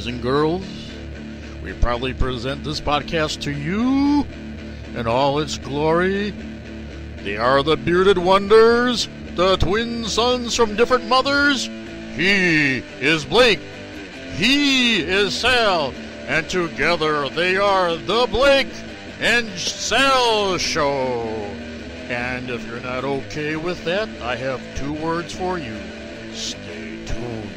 and girls, we proudly present this podcast to you in all its glory. They are the bearded wonders, the twin sons from different mothers. He is Blake, he is Sal, and together they are the Blake and Sal Show. And if you're not okay with that, I have two words for you. Stay tuned.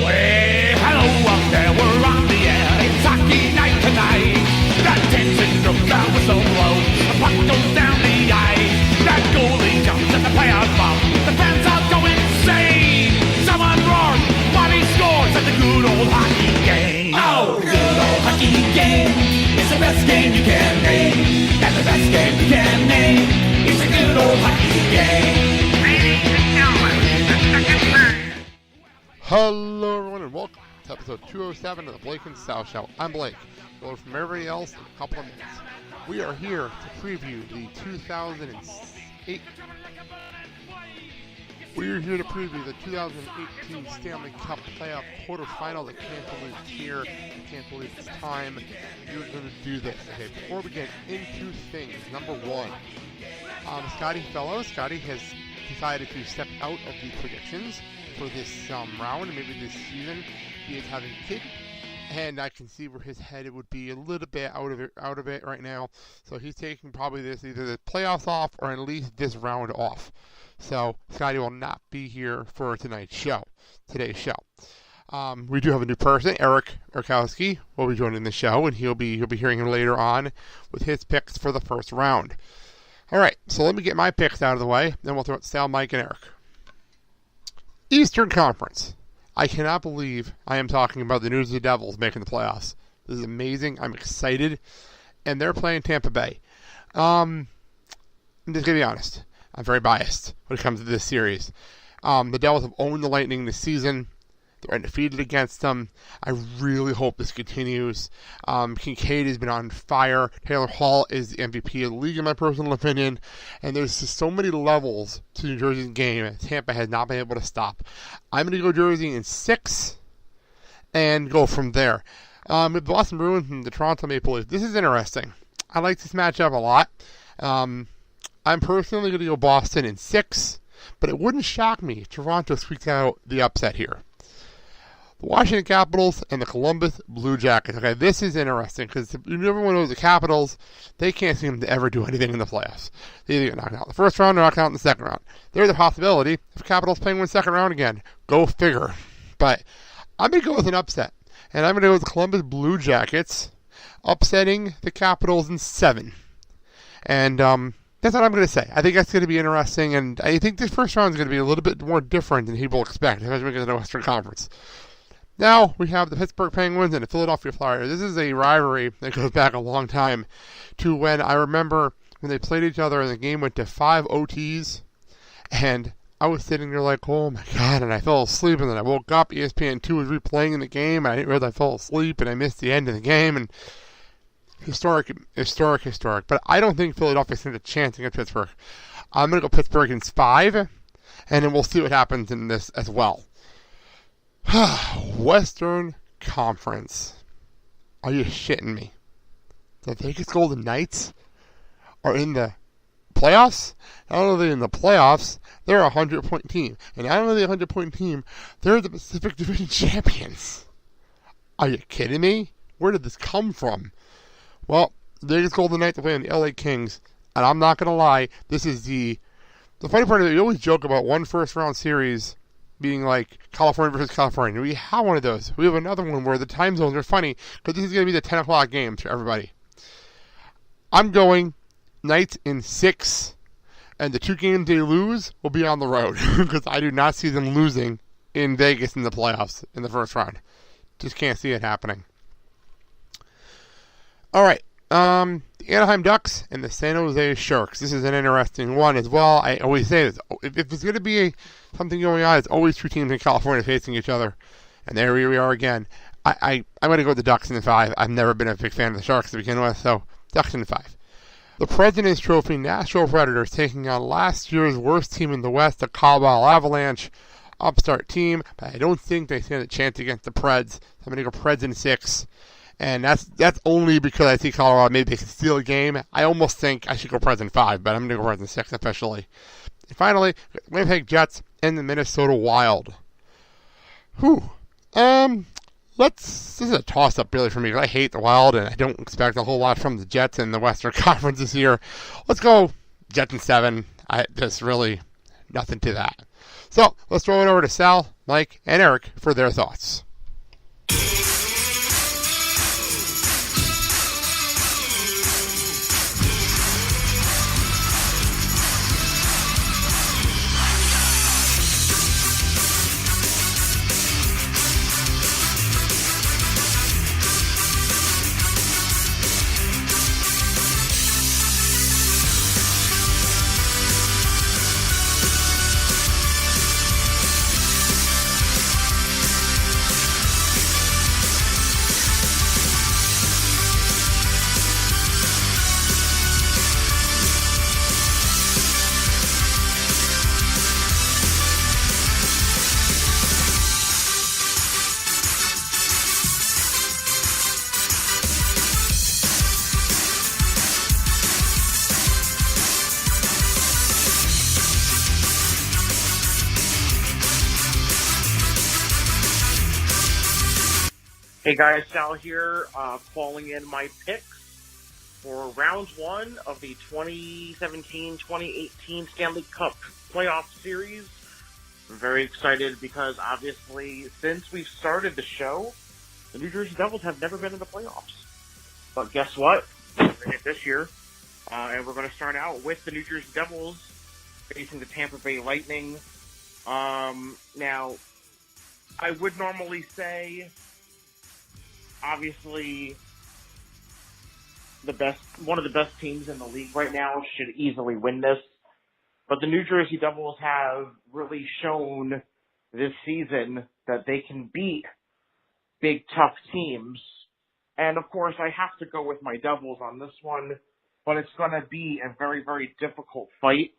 Well, hello up there, we're on the air. It's hockey night tonight. That tension grows down with so low. The puck goes down the ice. That goalie jumps at the playoff bump. The fans all go insane. Someone roars while he scores at the good old hockey game. Oh, the good old hockey game. It's the best game you can name. And the best game you can name. It's a good old hockey game. Ladies and gentlemen, the second third. Hello everyone and welcome to episode 207 of the Blake and Sal Show. I'm Blake. We'll from everybody else in a couple of minutes. We are here to preview the 2008. We are here to preview the 2018 Stanley Cup Playoff Quarterfinals. I can't believe it's here. I can't believe it's time. We're going to do this. Okay, before we get into things, number one, Scotty has decided to step out of the predictions for this round and maybe this season. He is having a kid, and I can see where his head would be a little bit out of it right now. So he's taking probably either the playoffs off or at least this round off. So Scotty will not be here for today's show. We do have a new person, Erik will be joining the show, and you'll be hearing him later on with his picks for the first round. All right, so let me get my picks out of the way, then we'll throw it to Sal, Mike, and Erik. Eastern Conference. I cannot believe I am talking about the New Jersey Devils making the playoffs. This is amazing. I'm excited. And they're playing Tampa Bay. I'm just going to be honest. I'm very biased when it comes to this series. The Devils have owned the Lightning this season. They're undefeated against them. I really hope this continues. Kincaid has been on fire. Taylor Hall is the MVP of the league, in my personal opinion. And there's just so many levels to New Jersey's game that Tampa has not been able to stop. I'm going to go Jersey in 6 and go from there. With the Boston Bruins and the Toronto Maple Leafs, this is interesting. I like this matchup a lot. I'm personally going to go Boston in 6, but it wouldn't shock me if Toronto squeaked out the upset here. The Washington Capitals and the Columbus Blue Jackets. Okay, this is interesting because everyone knows the Capitals, they can't seem to ever do anything in the playoffs. They either get knocked out in the first round or knocked out in the second round. There's a possibility if Capitals Penguins second round again. Go figure. But I'm going to go with an upset. And I'm going to go with the Columbus Blue Jackets upsetting the Capitals in 7. And that's what I'm going to say. I think that's going to be interesting. And I think this first round is going to be a little bit more different than people expect, especially because of the Western Conference. Now we have the Pittsburgh Penguins and the Philadelphia Flyers. This is a rivalry that goes back a long time to when I remember when they played each other and the game went to 5 OTs. And I was sitting there like, oh my God, and I fell asleep. And then I woke up, ESPN2 was replaying the game, and I didn't realize I fell asleep, and I missed the end of the game. And historic. But I don't think Philadelphia stands a chance against Pittsburgh. I'm going to go Pittsburgh in 5, and then we'll see what happens in this as well. Western Conference. Are you shitting me? The Vegas Golden Knights are in the playoffs? Not only are they in the playoffs, they're a 100-point team. And not only are they a 100-point team, they're the Pacific Division champions. Are you kidding me? Where did this come from? Well, the Vegas Golden Knights are playing the LA Kings. And I'm not going to lie, this is the funny part of it. You always joke about one first-round series being like California versus California. We have one of those. We have another one where the time zones are funny because this is going to be the 10 o'clock game for everybody. I'm going Knights in 6, and the 2 games they lose will be on the road because I do not see them losing in Vegas in the playoffs in the first round. Just can't see it happening. All right. The Anaheim Ducks and the San Jose Sharks. This is an interesting one as well. I always say this. If there's going to be something going on, it's always 2 teams in California facing each other. And there we are again. I'm going to go with the Ducks in 5. I've never been a big fan of the Sharks to begin with, so Ducks in 5. The President's Trophy Nashville Predators taking on last year's worst team in the West, the Colorado Avalanche. Upstart team, but I don't think they stand a chance against the Preds. I'm going to go Preds in 6. And that's only because I see Colorado maybe they can steal a game. I almost think I should go Preds in 5, but I'm going to go Preds in 6 officially. And finally, Winnipeg Jets and the Minnesota Wild. This is a toss-up really for me. I hate the Wild, and I don't expect a whole lot from the Jets in the Western Conference this year. Let's go Jets in 7. There's really nothing to that. So let's throw it over to Sal, Mike, and Eric for their thoughts. Hey guys, Sal here, calling in my picks for round 1 of the 2017-2018 Stanley Cup Playoff Series. I'm very excited because obviously since we've started the show, the New Jersey Devils have never been in the playoffs. But guess what? We're going to hit this year, and we're going to start out with the New Jersey Devils facing the Tampa Bay Lightning. Now, I would normally say, obviously, one of the best teams in the league right now should easily win this. But the New Jersey Devils have really shown this season that they can beat big, tough teams. And, of course, I have to go with my Devils on this one. But it's going to be a very, very difficult fight.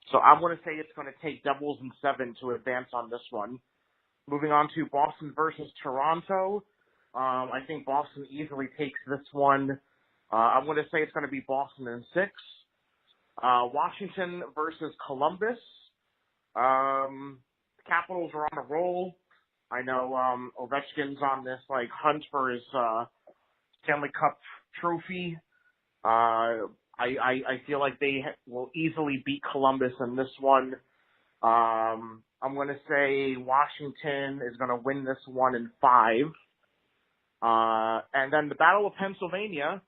So I'm going to say it's going to take Devils in 7 to advance on this one. Moving on to Boston versus Toronto. I think Boston easily takes this one. I'm going to say it's going to be Boston in 6. Washington versus Columbus. Capitals are on a roll. I know Ovechkin's on this hunt for his Stanley Cup trophy. I feel like they will easily beat Columbus in this one. I'm going to say Washington is going to win this one in 5. And then the Battle of Pennsylvania,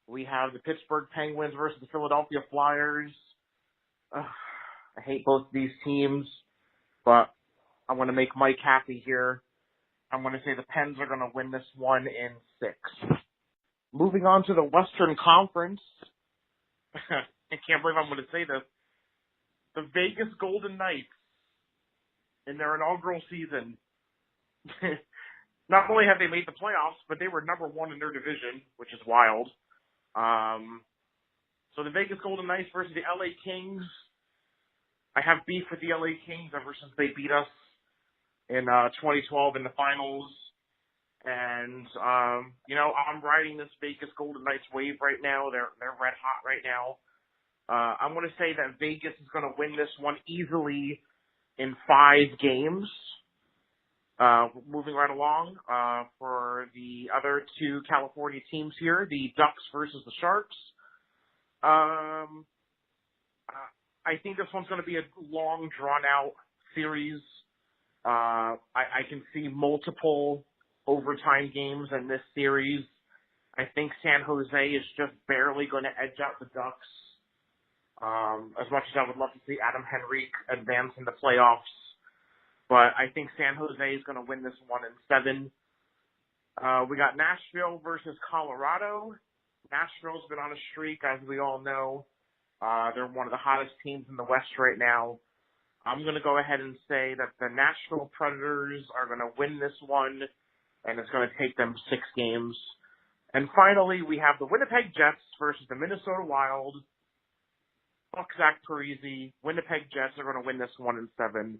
we have the Pittsburgh Penguins versus the Philadelphia Flyers. I hate both of these teams, but I want to make Mike happy here. I'm going to say the Pens are going to win this one in 6. Moving on to the Western Conference. I can't believe I'm going to say this. The Vegas Golden Knights, in their inaugural season, not only have they made the playoffs, but they were number 1 in their division, which is wild. So the Vegas Golden Knights versus the LA Kings. I have beef with the LA Kings ever since they beat us in 2012 in the finals. And, I'm riding this Vegas Golden Knights wave right now. They're red hot right now. I'm going to say that Vegas is going to win this one easily in 5 games. Moving right along, for the other 2 California teams here, the Ducks versus the Sharks. I think this one's going to be a long, drawn-out series. I can see multiple overtime games in this series. I think San Jose is just barely going to edge out the Ducks. As much as I would love to see Adam Henrique advance in the playoffs. But I think San Jose is going to win this one in 7. We got Nashville versus Colorado. Nashville's been on a streak, as we all know. They're one of the hottest teams in the West right now. I'm going to go ahead and say that the Nashville Predators are going to win this one, and it's going to take them 6 games. And finally, we have the Winnipeg Jets versus the Minnesota Wild. fuck Zach Parise. Winnipeg Jets are going to win this 1-7.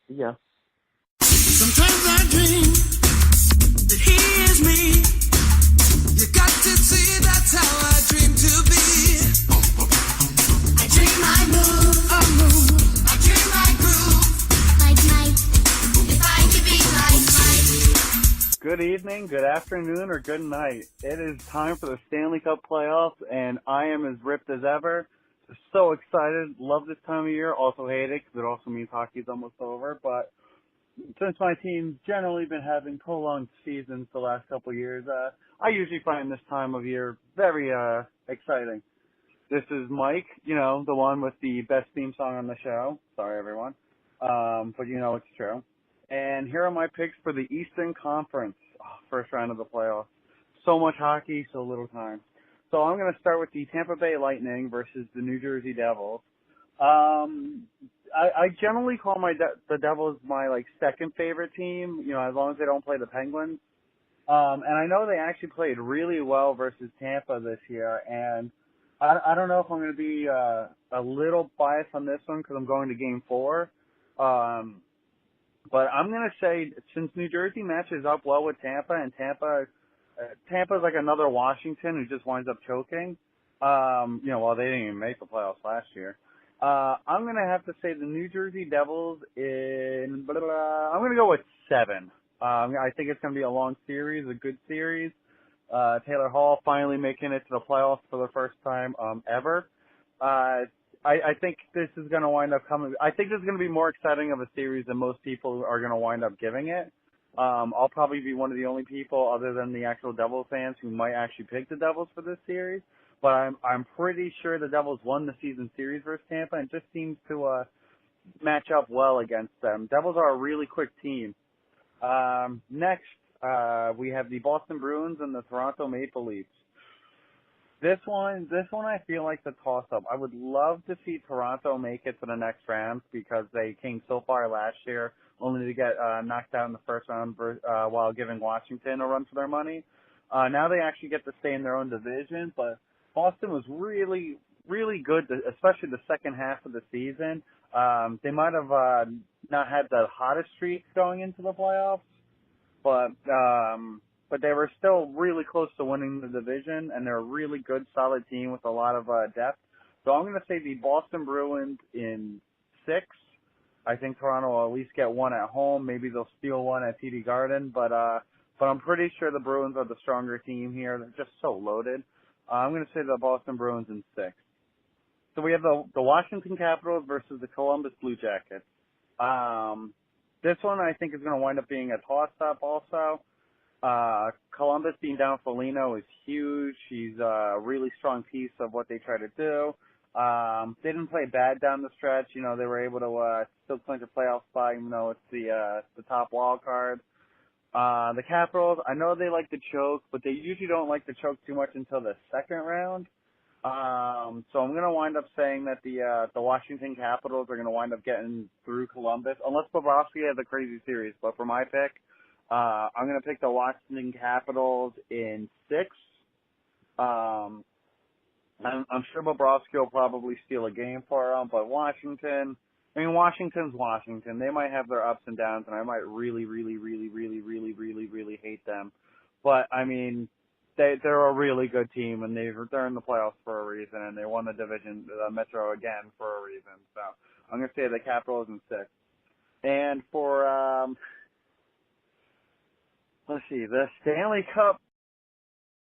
Yeah. Sometimes I dream that he is me. You got to see that's how I dream to be. I dream I move, I dream I groove, like Mike. If I could be like Mike. Good evening, good afternoon, or good night. It is time for the Stanley Cup Playoffs, and I am as ripped as ever. So excited, love this time of year. Also hate it because it also means hockey's almost over. But since my team's generally been having prolonged seasons the last couple of years, I usually find this time of year very exciting. This is Mike, the one with the best theme song on the show. Sorry, everyone. But it's true. And here are my picks for the Eastern Conference, first round of the playoffs. So much hockey, so little time. So I'm going to start with the Tampa Bay Lightning versus the New Jersey Devils. I generally call the Devils my second favorite team, as long as they don't play the Penguins. And I know they actually played really well versus Tampa this year, and I don't know if I'm going to be a little biased on this one because I'm going to Game 4. But I'm going to say since New Jersey matches up well with Tampa, and Tampa's like another Washington who just winds up choking. Well, they didn't even make the playoffs last year. I'm going to have to say the New Jersey Devils I'm going to go with 7. I think it's going to be a long series, a good series. Taylor Hall finally making it to the playoffs for the first time ever. I think this is going to wind up coming. I think this is going to be more exciting of a series than most people are going to wind up giving it. I'll probably be one of the only people other than the actual Devils fans who might actually pick the Devils for this series. But I'm pretty sure the Devils won the season series versus Tampa and just seems to match up well against them. Devils are a really quick team. Next, we have the Boston Bruins and the Toronto Maple Leafs. This one I feel like the toss-up. I would love to see Toronto make it to the next round because they came so far last year, only to get knocked out in the first round while giving Washington a run for their money. Now they actually get to stay in their own division, but Boston was really, really good, especially the second half of the season. They might have not had the hottest streak going into the playoffs, but they were still really close to winning the division, and they're a really good, solid team with a lot of depth. So I'm going to say the Boston Bruins in 6. I think Toronto will at least get one at home. Maybe they'll steal one at TD Garden, but I'm pretty sure the Bruins are the stronger team here. They're just so loaded. I'm going to say the Boston Bruins in 6. So we have the Washington Capitals versus the Columbus Blue Jackets. This one I think is going to wind up being a toss-up also. Columbus being down Foligno is huge. He's a really strong piece of what they try to do. They didn't play bad down the stretch. They were able to still clinch a playoff spot, even though it's the top wild card. The Capitals, I know they like to choke, but they usually don't like to choke too much until the second round. So I'm going to wind up saying that the Washington Capitals are going to wind up getting through Columbus, unless Bobrovsky has a crazy series. But for my pick, I'm going to pick the Washington Capitals in 6. I'm sure Bobrovsky will probably steal a game for them, but Washington's Washington. They might have their ups and downs, and I might really, really, really, really, really, really, really hate them. But, they're a really good team, and they're in the playoffs for a reason, and they won the division, the Metro again for a reason. So I'm going to say the Capitals in 6. And for, let's see, the Stanley Cup